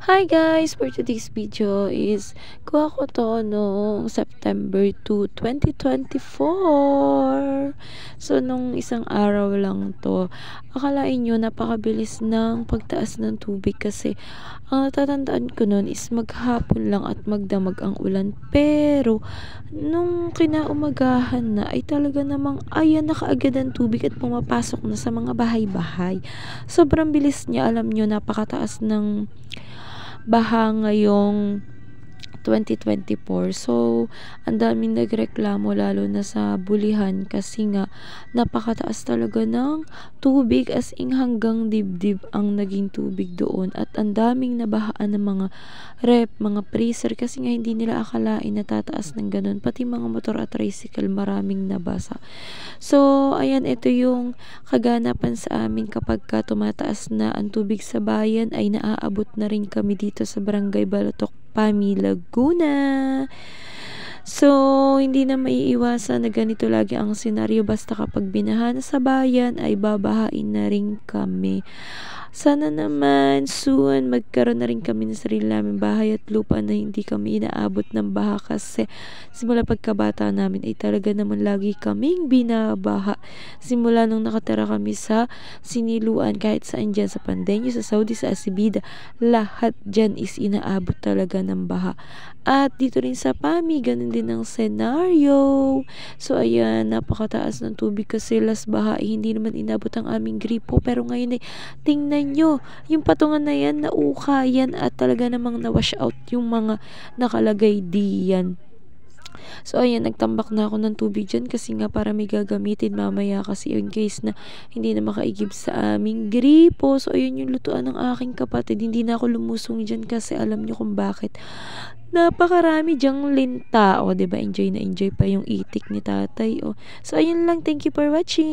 Hi guys! For today's video is kuha ko to noong September 2, 2024. So, nung isang araw lang to. Akalain nyo napakabilis ng pagtaas ng tubig kasi ang natatandaan ko noon is maghapon lang at magdamag ang ulan. Pero, nung kinaumagahan na ay talaga namang ayan na kaagad ang tubig at pumapasok na sa mga bahay-bahay. Sobrang bilis niya, alam nyo, napakataas ng baha ngayong 2024. So, ang daming nagreklamo lalo na sa Bulihan kasi nga napakataas talaga ng tubig, as in hanggang dibdib ang naging tubig doon, at ang daming nabahaan ng mga rep, mga freezer kasi nga hindi nila akalain na tataas ng ganun. Pati mga motor at tricycle maraming nabasa. So, ayan, ito yung kaganapan sa amin kapag ka tumataas na ang tubig sa bayan ay naaabot na rin kami dito sa Barangay Balotok, Pami, Laguna. So, hindi na maiiwasan na ganito lagi ang senaryo. Basta kapag binaha na sa bayan ay babahain na rin kami. Sana naman soon magkaroon na rin kami ng sarili namin bahay at lupa na hindi kami inaabot ng baha, kasi simula pagkabata namin ay talaga naman lagi kaming binabaha. Simula nung nakatira kami sa Siniluan, kahit saan dyan, sa Pandenyo, sa Saudi, sa Asibida, lahat dyan is inaabot talaga ng baha. At dito rin sa Pami, ganun din ang senaryo. So, ayan, napakataas ng tubig kasi last baha hindi naman inabot ang aming gripo. Pero ngayon ay tingnan nyo, yung patungan na yan, nauka yan at talaga namang na-wash out yung mga nakalagay diyan. So, ayan, nagtambak na ako ng tubig dyan kasi nga para may gagamitin mamaya, kasi in case na hindi na makaigib sa aming gripo. So, ayun yung lutuan ng aking kapatid. Hindi na ako lumusong dyan kasi alam nyo kung bakit. Napakarami dyang linta. O, diba? Enjoy na enjoy pa yung itik ni tatay. O. So, ayun lang. Thank you for watching.